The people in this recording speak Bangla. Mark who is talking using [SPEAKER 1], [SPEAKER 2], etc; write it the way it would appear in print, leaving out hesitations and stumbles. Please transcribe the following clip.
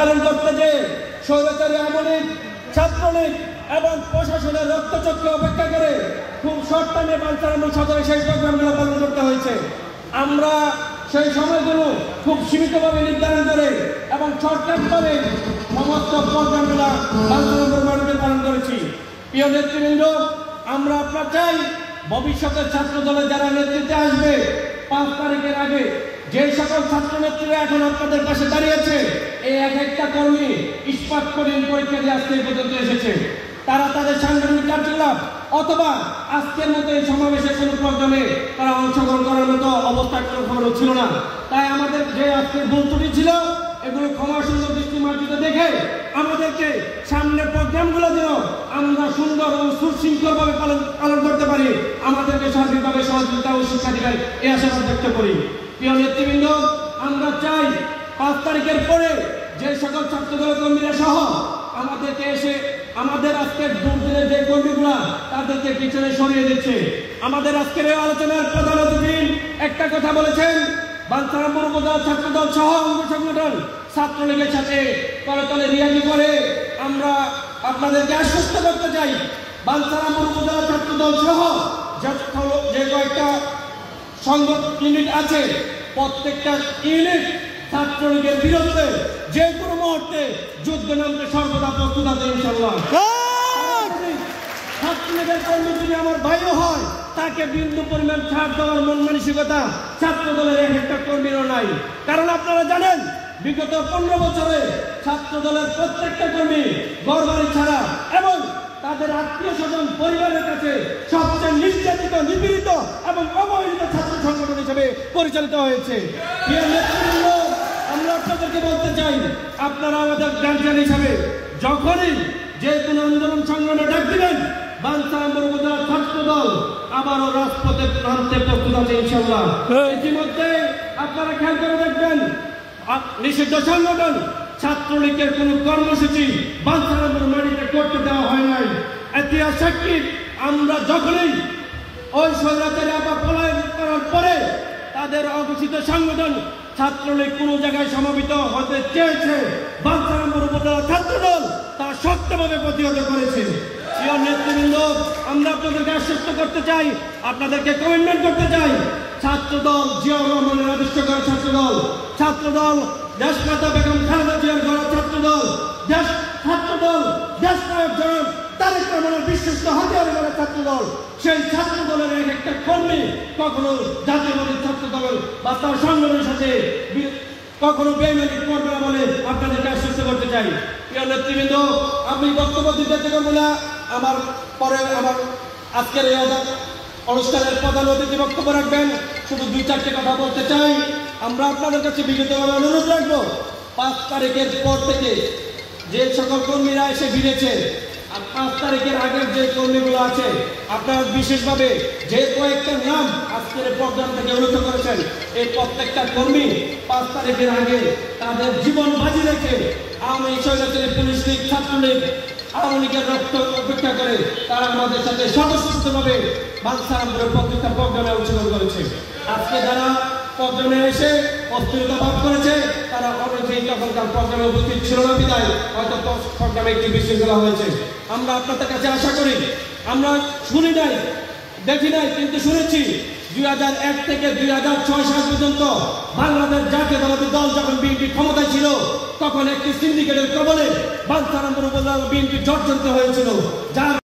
[SPEAKER 1] নির্ধারণ করতে যে স্বৈরাচারী আওয়ামী লীগ, ছাত্রলীগ এবং প্রশাসনের রক্তচক্রে অপেক্ষা করে খুব শর্ট টাইমে বাঞ্ছারামপুর সদরে সেই প্রোগ্রামগুলো পালন করতে হয়েছে। আমরা সেই সময়গুলো খুব সীমিতভাবে নির্ধারণ করে এবং শর্টকাটভাবে সমস্ত প্রোগ্রামগুলো বাঞ্ছারামপুর মাঠে পালন করেছি। প্রিয় নেতৃবৃন্দ, আমরা আপনার চাই ভবিষ্যতের ছাত্র দলে যারা নেতৃত্বে আসবে 5 তারিখের আগে যে সকল ছাত্র নেত্রীরা এখন আপনাদের পাশে দাঁড়িয়েছে, এই এক একটা কর্মী ইস্পাত কঠিন পরীক্ষা দিয়ে আজকে পর্যন্ত এসেছে। তারা তাদের সাংগঠনিক কার্যকলাপ অথবা আজকের মতো এই সমাবেশের কোনো প্রোগ্রামে তারা অংশগ্রহণ করার মতো অবস্থা কোনো খবর ছিল না। তাই আমাদের যে আজকের ভুল ত্রুটি ছিল এগুলো ক্ষমা সুন্দর দৃষ্টি মার্জিত দেখে আমাদেরকে সামনের প্রোগ্রামগুলো যেন আমরা সুন্দর ও সুশৃঙ্খলভাবে পালন করতে পারি, আমাদেরকে সার্বিকভাবে সহযোগিতা ও শিক্ষা দিবেন এই আশাবাদ ব্যক্ত করি। প্রিয় নেতৃবৃন্দ, আমরা চাই 5 তারিখের পরে যে সকল ছাত্রদল কর্মীরা সহ আমাদেরকে এসে আমাদের আজকের দুর্দিনের যে কর্মীগুলা তাদেরকে পিছনে সরিয়ে দিচ্ছে। আমাদের আজকের এই আলোচনার প্রধান অতিথি একটা কথা বলেছেন, বাঞ্ছারামপুর উপজেলা ছাত্রদল সহ অঙ্গ সংগঠন ছাত্রলীগের সাথে তলে তলে রিয়াজি করে আমরা আপনাদেরকে আশ্বস্ত করতে চাই, বাঞ্ছারামপুর উপজেলা ছাত্রদল সহ যে কয়েকটা ইউনিট আছে প্রত্যেকটা ইউনিট ছাত্রলীগের বিরুদ্ধে যে কোনো মুহূর্তে যুদ্ধে নামতে সর্বদা প্রস্তুত আছে ইনশাআল্লাহ। ছাত্রলীগের কর্মী যদি আমার ভাইও হয় তাকে বিন্দু পরিমাণ ছাড় দেওয়ার মন মানসিকতা ছাত্র দলের এক একটা কর্মীরও নাই। কারণ আপনারা জানেন বিগত 15 বছরে ছাত্র দলের প্রত্যেকটা কর্মী ঘরবাড়ি ছাড়া এবং তাদের আত্মীয় স্বজন পরিবারের কাছে সবচেয়ে নির্যাতিত, নিপীড়িত এবং অবহেলিত ছাত্র সংগঠন হিসেবে পরিচালিত হয়েছে। আমরা আপনাদেরকে বলতে চাই, আপনারা আমাদের গার্জিয়ান হিসাবে যখনই যে কোনো আন্দোলন সংগ্রামে ডাক দিবেন, বাঞ্ছারামপুর উপজেলা ছাত্র দল আবারও রাজপথে নামতে প্রস্তুত আছে ইনশাআল্লাহ। ইতিমধ্যে আপনারা খেয়াল করে দেখবেন নিষিদ্ধ সংগঠন ছাত্রলীগের কোন কর্মসূচি বাঞ্ছারামপুর মাটিতে করতে দেওয়া হয় নাই। ইতিহাস সাক্ষী, আমরা যখনই ওই স্বৈরাচারী আপা পলায়ন করার পরে তাদের অঘোষিত সংগঠন ছাত্রলীগ কোন জায়গায় সমবেত হতে চেয়েছে, বাঞ্ছারামপুর উপজেলা ছাত্রদল তা শক্তভাবে প্রতিহত করেছে। প্রিয় নেতৃবৃন্দ, আমরা আপনাদেরকে আশ্বস্ত করতে চাই, আপনাদেরকে কমিটমেন্ট করতে চাই, ছাত্রদল জিয়াউর রহমানের আদর্শ করা ছাত্রদল, ছাত্রদল দেশমাতা বেগম খালেদা জিয়ার গড়া ছাত্রদল, ছাত্রদল দেশ নায়ক জনাব তারেক রহমানের বিশ্বস্ত হাতিয়ার গড়া ছাত্রদল। সেই ছাত্র দলের এক একটা কর্মী কখনো জাতীয়বাদী ছাত্র দল বা তার সংগঠনের সাথে কখনো বেইমানি করবে না বলে আপনাদেরকে আশ্বস্ত করতে চাই। প্রিয় নেতৃবৃন্দ, আমি বক্তব্য দিতে পারবো না, আমার পরে আমার আজকের এই অনুষ্ঠানের প্রধান অতিথি বক্তব্য রাখবেন। শুধু 2-4টে কথা বলতে চাই। আমরা আপনাদের কাছে বিনীতভাবে অনুরোধ রাখবো, 5 তারিখের পর থেকে যে সকল কর্মীরা এসে ভিড়েছে আর 5 তারিখের আগের যে কর্মীগুলো আছে, আপনারা বিশেষভাবে যে কয়েকটা নাম আজকের প্রোগ্রাম থেকে উল্লেখ করেছেন, এই প্রত্যেকটা কর্মী 5 তারিখের আগে তাদের জীবন বাজি রেখে আওয়ামী স্বৈরাচারী পুলিশ লীগ, ছাত্রলীগ, আওয়ামী লীগের রক্ত অপেক্ষা করে তারা আমাদের সাথে স্বতঃস্ফূর্তভাবে বাঞ্ছারামপুরের প্রত্যেকটা প্রোগ্রামে অংশগ্রহণ করেছে। আজকে যারা প্রোগ্রামে এসে অস্থিরতা ভাব করেছে তারা অনেকেই তখনকার প্রোগ্রামে উপস্থিত ছিল না বিদায় হয়তো প্রোগ্রামে একটি বিশৃঙ্খলা হয়েছে। আমরা আপনাদের কাছে আশা করি, আমরা শুনি নাই দেখি নাই কিন্তু শুনেছি 2001 থেকে 2006 সাল পর্যন্ত বাংলাদেশ জাতীয়তাবাদী দল যখন বিএনপি ক্ষমতায় ছিল তখন একটি সিন্ডিকেটের কবলে বাঞ্ছারামপুর উপজেলা বিএনপি জর্জরিত হয়েছিল, যার